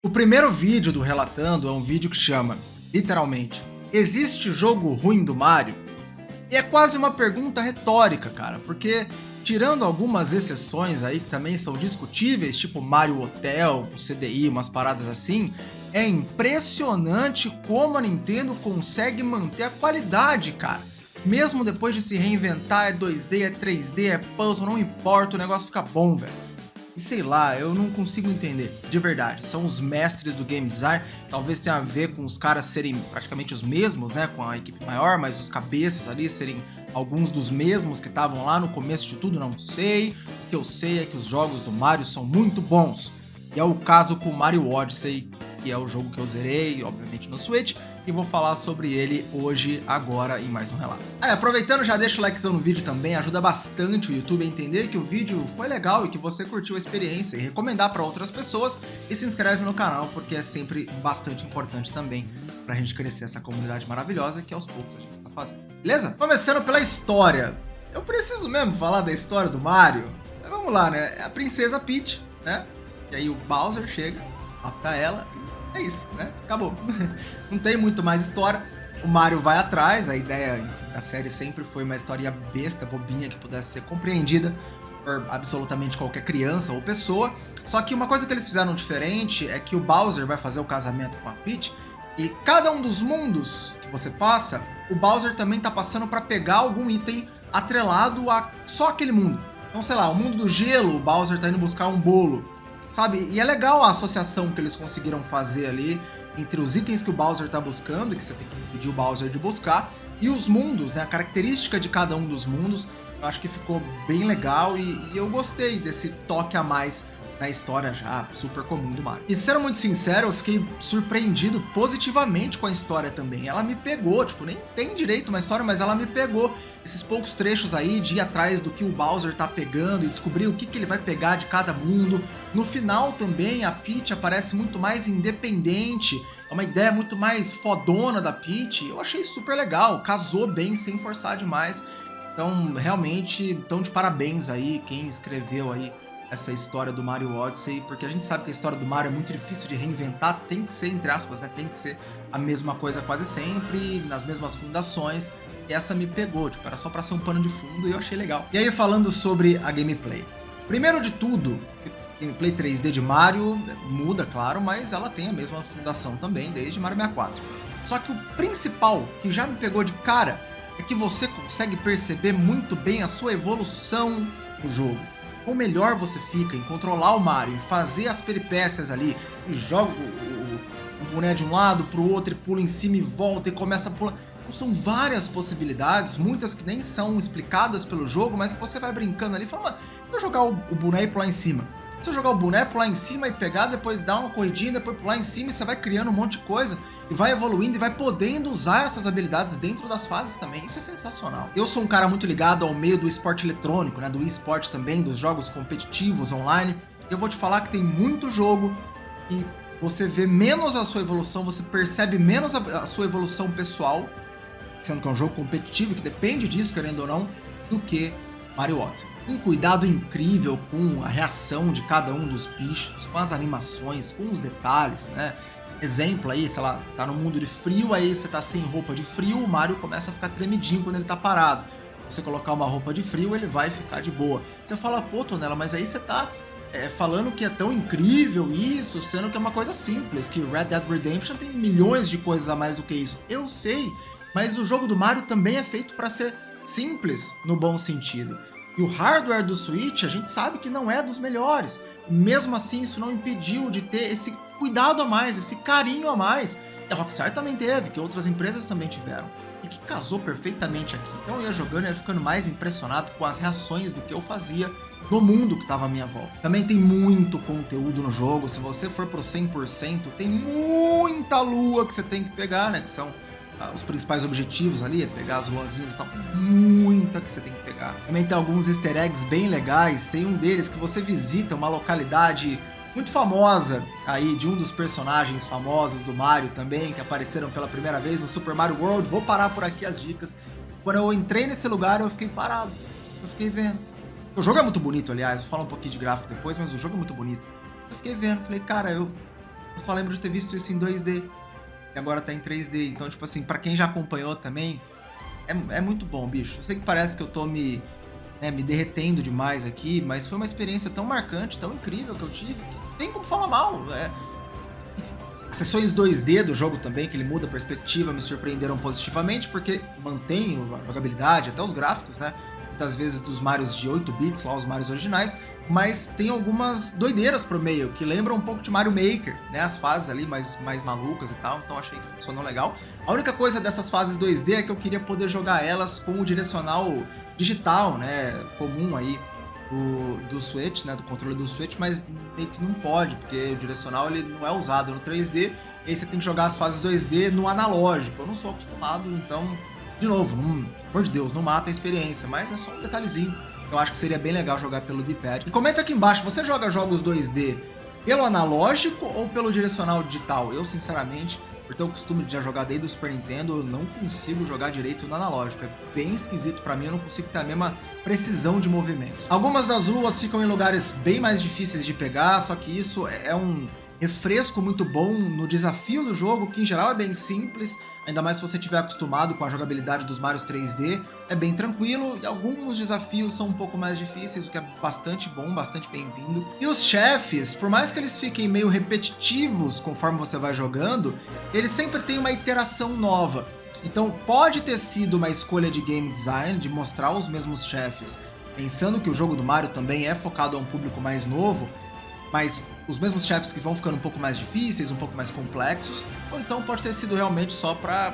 O primeiro vídeo do Relatando é um vídeo que chama, literalmente, existe jogo ruim do Mario? E é quase uma pergunta retórica, cara, porque tirando algumas exceções aí que também são discutíveis, tipo Mario Hotel, o CDI, umas paradas assim, é impressionante como a Nintendo consegue manter a qualidade, cara. Mesmo depois de se reinventar, é 2D, é 3D, é puzzle, não importa, o negócio fica bom, velho. E sei lá, eu não consigo entender, de verdade. São os mestres do game design, talvez tenha a ver com os caras serem praticamente os mesmos, né, com a equipe maior, mas os cabeças ali serem alguns dos mesmos que estavam lá no começo de tudo, não sei. O que eu sei é que os jogos do Mario são muito bons. E é o caso com o Mario Odyssey, que é o jogo que eu zerei, obviamente no Switch, e vou falar sobre ele hoje, agora, em mais um relato. Aproveitando, já deixa o likezão no vídeo também, ajuda bastante o YouTube a entender que o vídeo foi legal e que você curtiu a experiência e recomendar para outras pessoas, e se inscreve no canal porque é sempre bastante importante também pra gente crescer essa comunidade maravilhosa que aos poucos a gente tá fazendo. Beleza? Começando pela história. Eu preciso mesmo falar da história do Mario? Mas vamos lá, né? É a princesa Peach, né? E aí o Bowser chega, rapta ela. É isso, né? Acabou. Não tem muito mais história. O Mario vai atrás. A ideia da série sempre foi uma historinha besta, bobinha, que pudesse ser compreendida por absolutamente qualquer criança ou pessoa. Só que uma coisa que eles fizeram diferente é que o Bowser vai fazer o casamento com a Peach e cada um dos mundos que você passa, o Bowser também tá passando para pegar algum item atrelado a só aquele mundo. Então, sei lá, o mundo do gelo, o Bowser tá indo buscar um bolo. Sabe? E é legal a associação que eles conseguiram fazer ali entre os itens que o Bowser tá buscando, que você tem que pedir o Bowser de buscar, e os mundos, né? A característica de cada um dos mundos, eu acho que ficou bem legal e eu gostei desse toque a mais na história já super comum do Mario. E sendo muito sincero, eu fiquei surpreendido positivamente com a história também. Ela me pegou, tipo, nem tem direito uma história, mas ela me pegou. Esses poucos trechos aí de ir atrás do que o Bowser tá pegando e descobrir o que ele vai pegar de cada mundo. No final também a Peach aparece muito mais independente, é uma ideia muito mais fodona da Peach. Eu achei super legal, casou bem sem forçar demais. Então realmente, tão de parabéns aí quem escreveu aí essa história do Mario Odyssey, porque a gente sabe que a história do Mario é muito difícil de reinventar, tem que ser, entre aspas, né? Tem que ser a mesma coisa quase sempre, nas mesmas fundações, e essa me pegou, tipo, era só pra ser um pano de fundo e eu achei legal. E aí falando sobre a gameplay. Primeiro de tudo, a gameplay 3D de Mario muda, claro, mas ela tem a mesma fundação também, desde Mario 64. Só que o principal, que já me pegou de cara, é que você consegue perceber muito bem a sua evolução no jogo. Ou melhor você fica em controlar o Mario, em fazer as peripécias ali, e joga o boneco de um lado pro outro, e pula em cima e volta e começa a pular. Então, são várias possibilidades, muitas que nem são explicadas pelo jogo, mas que você vai brincando ali e fala, mano, se eu jogar o boneco e pular em cima, se eu jogar o boneco, pular em cima e pegar, depois dar uma corridinha, depois pular em cima, e você vai criando um monte de coisa, e vai evoluindo e vai podendo usar essas habilidades dentro das fases também. Isso é sensacional. Eu sou um cara muito ligado ao meio do esporte eletrônico, né, do eSport também, dos jogos competitivos online. Eu vou te falar que tem muito jogo e você vê menos a sua evolução, você percebe menos a sua evolução pessoal, sendo que é um jogo competitivo que depende disso, querendo ou não, do que Mario Odyssey. Um cuidado incrível com a reação de cada um dos bichos, com as animações, com os detalhes, né? Exemplo aí, sei lá, tá no mundo de frio, aí você tá sem roupa de frio, o Mario começa a ficar tremidinho quando ele tá parado. Se você colocar uma roupa de frio, ele vai ficar de boa. Você fala, pô, Tonela, mas aí você tá falando que é tão incrível isso, sendo que é uma coisa simples, que Red Dead Redemption tem milhões de coisas a mais do que isso. Eu sei, mas o jogo do Mario também é feito para ser simples, no bom sentido. E o hardware do Switch, a gente sabe que não é dos melhores. Mesmo assim, isso não impediu de ter esse cuidado a mais, esse carinho a mais. E a Rockstar também teve, que outras empresas também tiveram. E que casou perfeitamente aqui. Então eu ia jogando e ia ficando mais impressionado com as reações do que eu fazia no mundo que estava à minha volta. Também tem muito conteúdo no jogo. Se você for pro 100%, tem muita lua que você tem que pegar, né? Que são os principais objetivos ali, é pegar as luazinhas e tal, muita que você tem que pegar. Também tem alguns easter eggs bem legais, tem um deles que você visita uma localidade muito famosa aí, de um dos personagens famosos do Mario também, que apareceram pela primeira vez no Super Mario World. Vou parar por aqui as dicas. Quando eu entrei nesse lugar, eu fiquei parado, eu fiquei vendo. O jogo é muito bonito, aliás, vou falar um pouquinho de gráfico depois, mas o jogo é muito bonito. Eu fiquei vendo, falei, cara, eu eu só lembro de ter visto isso em 2D, e agora tá em 3D. Então, tipo assim, pra quem já acompanhou também, é muito bom, bicho. Eu sei que parece que eu tô me derretendo demais aqui, mas foi uma experiência tão marcante, tão incrível que eu tive, que não tem como falar mal. As sessões 2D do jogo também, que ele muda a perspectiva, me surpreenderam positivamente, porque mantém a jogabilidade, até os gráficos, né? Muitas vezes dos Marios de 8 bits, lá os Marios originais, mas tem algumas doideiras pro meio, que lembram um pouco de Mario Maker, né? As fases ali mais malucas e tal, então achei que funcionou legal. A única coisa dessas fases 2D é que eu queria poder jogar elas com o direcional digital, né? Comum aí do Switch, né? Do controle do Switch, mas meio que não pode, porque o direcional ele não é usado no 3D, e aí você tem que jogar as fases 2D no analógico. Eu não sou acostumado, então, de novo, pelo amor de Deus, não mata a experiência, mas é só um detalhezinho. Eu acho que seria bem legal jogar pelo D-pad. E comenta aqui embaixo, você joga jogos 2D pelo analógico ou pelo direcional digital? Eu, sinceramente, por ter o costume de já jogar desde o Super Nintendo, eu não consigo jogar direito no analógico. É bem esquisito pra mim, eu não consigo ter a mesma precisão de movimentos. Algumas das luas ficam em lugares bem mais difíceis de pegar, só que isso é um refresco muito bom no desafio do jogo, que em geral é bem simples, ainda mais se você estiver acostumado com a jogabilidade dos Marios 3D, é bem tranquilo, e alguns desafios são um pouco mais difíceis, o que é bastante bom, bastante bem-vindo. E os chefes, por mais que eles fiquem meio repetitivos conforme você vai jogando, eles sempre têm uma iteração nova. Então pode ter sido uma escolha de game design, de mostrar os mesmos chefes, pensando que o jogo do Mario também é focado a um público mais novo, mas os mesmos chefes que vão ficando um pouco mais difíceis, um pouco mais complexos, ou então pode ter sido realmente só pra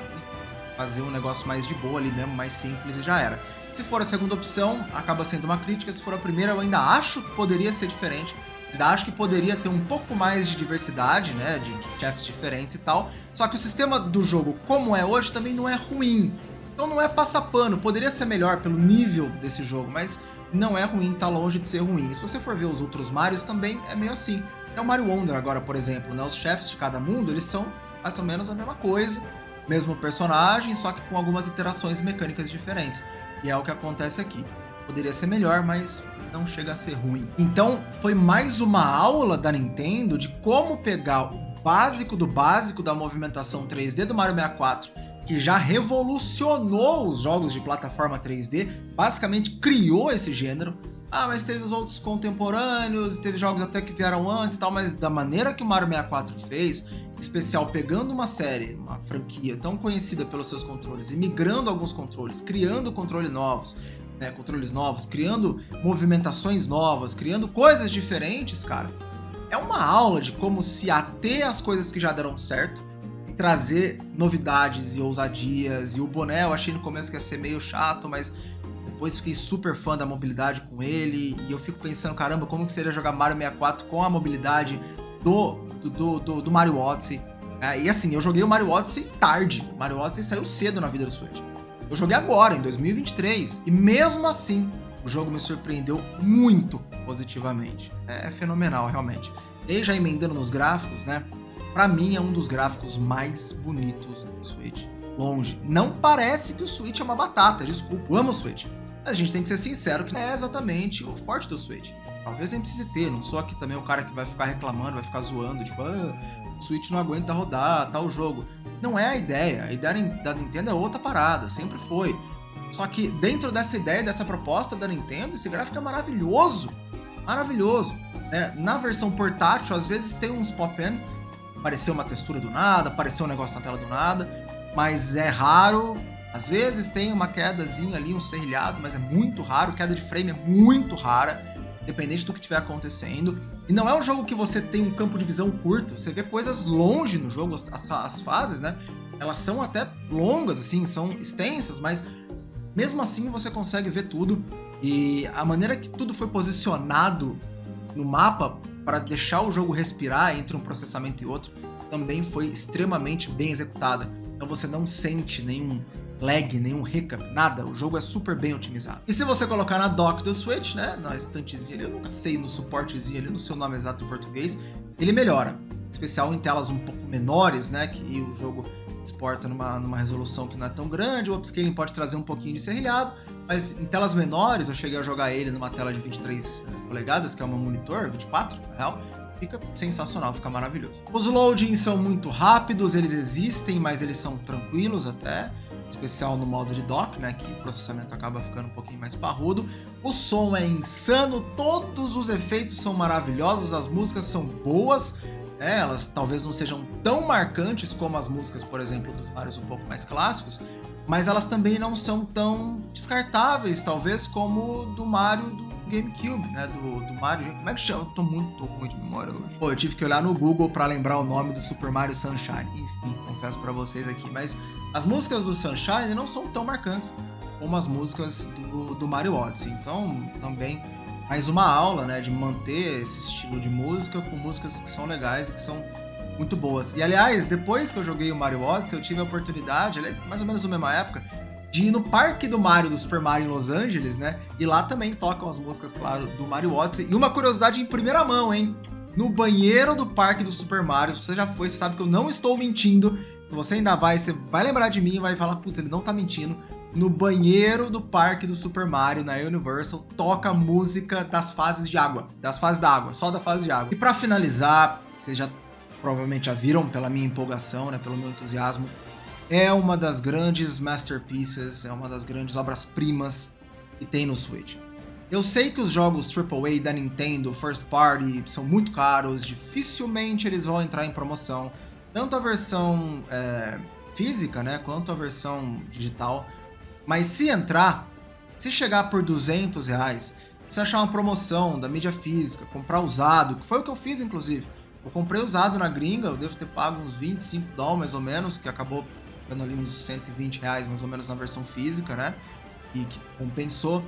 fazer um negócio mais de boa ali mesmo, mais simples e já era. Se for a segunda opção, acaba sendo uma crítica. Se for a primeira, eu ainda acho que poderia ser diferente, ainda acho que poderia ter um pouco mais de diversidade, né, de chefes diferentes e tal, só que o sistema do jogo como é hoje também não é ruim, então não é passapano, poderia ser melhor pelo nível desse jogo, mas não é ruim, tá longe de ser ruim. E se você for ver os outros Marios também é meio assim. É o Mario Wonder agora, por exemplo, né? Os chefes de cada mundo, eles são mais ou menos a mesma coisa, mesmo personagem, só que com algumas iterações mecânicas diferentes. E é o que acontece aqui. Poderia ser melhor, mas não chega a ser ruim. Então, foi mais uma aula da Nintendo de como pegar o básico do básico da movimentação 3D do Mario 64, que já revolucionou os jogos de plataforma 3D, basicamente criou esse gênero. Ah, mas teve os outros contemporâneos, teve jogos até que vieram antes e tal, mas da maneira que o Mario 64 fez, em especial pegando uma série, uma franquia tão conhecida pelos seus controles, e migrando alguns controles, criando controles novos, criando movimentações novas, criando coisas diferentes, cara, é uma aula de como se ater às coisas que já deram certo, e trazer novidades e ousadias. E o boné eu achei no começo que ia ser meio chato, mas depois fiquei super fã da mobilidade com ele, e eu fico pensando, caramba, como que seria jogar Mario 64 com a mobilidade do Mario Odyssey. E assim, eu joguei o Mario Odyssey tarde, o Mario Odyssey saiu cedo na vida do Switch. Eu joguei agora, em 2023, e mesmo assim, o jogo me surpreendeu muito positivamente. É fenomenal, realmente. E já emendando nos gráficos, né? Pra mim é um dos gráficos mais bonitos do Switch. Longe. Não parece que o Switch é uma batata, desculpa, eu amo o Switch. Mas a gente tem que ser sincero que é exatamente o forte do Switch. Talvez nem precise ter, não sou aqui também o cara que vai ficar reclamando, vai ficar zoando, tipo, o Switch não aguenta rodar tal jogo. Não é a ideia da Nintendo é outra parada, sempre foi. Só que dentro dessa ideia, dessa proposta da Nintendo, esse gráfico é maravilhoso. Maravilhoso. Na versão portátil, às vezes tem uns pop-in, apareceu uma textura do nada, apareceu um negócio na tela do nada, mas é raro. Às vezes tem uma quedazinha ali, um serrilhado, mas é muito raro, queda de frame é muito rara, independente do que estiver acontecendo. E não é um jogo que você tem um campo de visão curto, você vê coisas longe no jogo, as fases, né? Elas são até longas, assim, são extensas, mas mesmo assim você consegue ver tudo. E a maneira que tudo foi posicionado no mapa para deixar o jogo respirar entre um processamento e outro também foi extremamente bem executada. Então você não sente nenhum lag, nenhum hiccup, nada. O jogo é super bem otimizado. E se você colocar na dock do Switch, né, na estantezinha ali, eu nunca sei, no suportezinho ali, no seu nome exato em português, ele melhora. Em especial em telas um pouco menores, né, que o jogo exporta numa resolução que não é tão grande. O upscaling pode trazer um pouquinho de serrilhado, mas em telas menores, eu cheguei a jogar ele numa tela de 23 polegadas, que é uma monitor, 24, na real, fica sensacional, fica maravilhoso. Os loadings são muito rápidos, eles existem, mas eles são tranquilos até, especial no modo de dock, né, que o processamento acaba ficando um pouquinho mais parrudo. O som é insano, todos os efeitos são maravilhosos, as músicas são boas, elas talvez não sejam tão marcantes como as músicas, por exemplo, dos Marios um pouco mais clássicos, mas elas também não são tão descartáveis, talvez, como do Mario do GameCube, né, do Mario, como é que chama? Eu tô muito de memória hoje. Pô, eu tive que olhar no Google pra lembrar o nome do Super Mario Sunshine, enfim, confesso pra vocês aqui, mas as músicas do Sunshine não são tão marcantes como as músicas do Mario Odyssey, então também mais uma aula, né, de manter esse estilo de música com músicas que são legais e que são muito boas. E aliás, depois que eu joguei o Mario Odyssey, eu tive a oportunidade, aliás, mais ou menos na mesma época, de ir no parque do Mario, do Super Mario em Los Angeles, né? E lá também tocam as músicas, claro, do Mario Odyssey. E uma curiosidade em primeira mão, hein? No banheiro do parque do Super Mario, se você já foi, você sabe que eu não estou mentindo. Se você ainda vai, você vai lembrar de mim e vai falar, puta, ele não tá mentindo. No banheiro do parque do Super Mario, na Universal, toca a música das fases de água. Das fases da água, só da fase de água. E pra finalizar, vocês já provavelmente já viram pela minha empolgação, né? Pelo meu entusiasmo. É uma das grandes masterpieces, é uma das grandes obras-primas que tem no Switch. Eu sei que os jogos AAA da Nintendo First Party são muito caros, dificilmente eles vão entrar em promoção, tanto a versão física, né, quanto a versão digital, mas se entrar, se chegar por R$200, se achar uma promoção da mídia física, comprar usado, que foi o que eu fiz inclusive, eu comprei usado na gringa, eu devo ter pago uns $25 mais ou menos, que acabou ficando ali uns R$120 mais ou menos na versão física, né? E que compensou,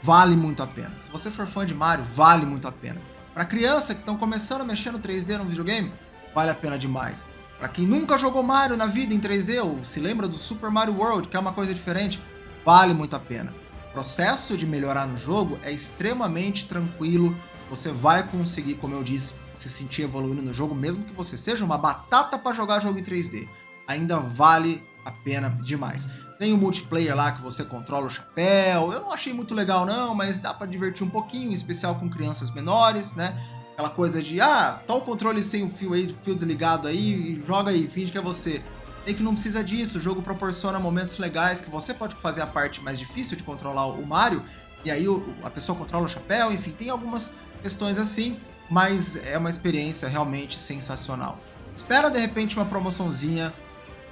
vale muito a pena. Se você for fã de Mario, vale muito a pena. Para criança que estão começando a mexer no 3D no videogame, vale a pena demais. Para quem nunca jogou Mario na vida em 3D ou se lembra do Super Mario World, que é uma coisa diferente, vale muito a pena. O processo de melhorar no jogo é extremamente tranquilo, você vai conseguir, como eu disse, se sentir evoluindo no jogo, mesmo que você seja uma batata para jogar jogo em 3D. Ainda vale a pena demais. Tem o multiplayer lá que você controla o chapéu, eu não achei muito legal não, mas dá para divertir um pouquinho, em especial com crianças menores, né? Aquela coisa de, tá o controle sem o fio aí, fio desligado aí, joga aí, finge que é você. Tem que não precisa disso, o jogo proporciona momentos legais que você pode fazer a parte mais difícil de controlar o Mario, e aí a pessoa controla o chapéu, enfim, tem algumas questões assim, mas é uma experiência realmente sensacional. Espera de repente uma promoçãozinha,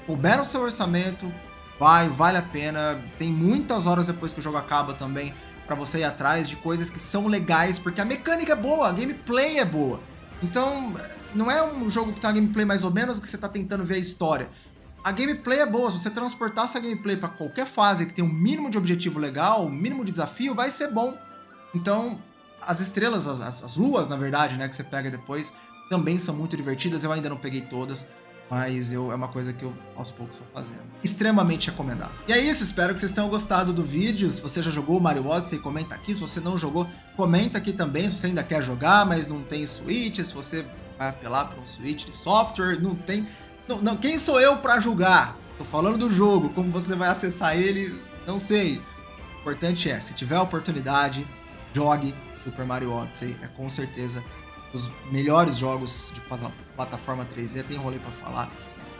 couber no seu orçamento, vale a pena, tem muitas horas depois que o jogo acaba também para você ir atrás de coisas que são legais, porque a mecânica é boa, a gameplay é boa. Então, não é um jogo que tá a gameplay mais ou menos que você tá tentando ver a história. A gameplay é boa, se você transportar essa gameplay para qualquer fase que tem um mínimo de objetivo legal, um mínimo de desafio, vai ser bom. Então, as estrelas, as luas, na verdade, né, que você pega depois, também são muito divertidas, eu ainda não peguei todas, mas é uma coisa que eu aos poucos vou fazendo. Extremamente recomendado. E é isso, espero que vocês tenham gostado do vídeo. Se você já jogou o Mario Odyssey, comenta aqui. Se você não jogou, comenta aqui também. Se você ainda quer jogar, mas não tem Switch, se você vai apelar para um Switch de software, não tem... Não, quem sou eu para julgar? Tô falando do jogo, como você vai acessar ele, não sei. O importante é, se tiver a oportunidade, jogue Super Mario Odyssey. É com certeza os melhores jogos de plataforma 3D, tem rolê pra falar,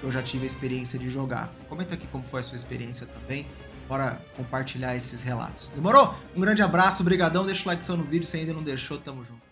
eu já tive a experiência de jogar. Comenta aqui como foi a sua experiência também, bora compartilhar esses relatos. Demorou? Um grande abraço, brigadão, deixa o like no vídeo, se ainda não deixou, tamo junto.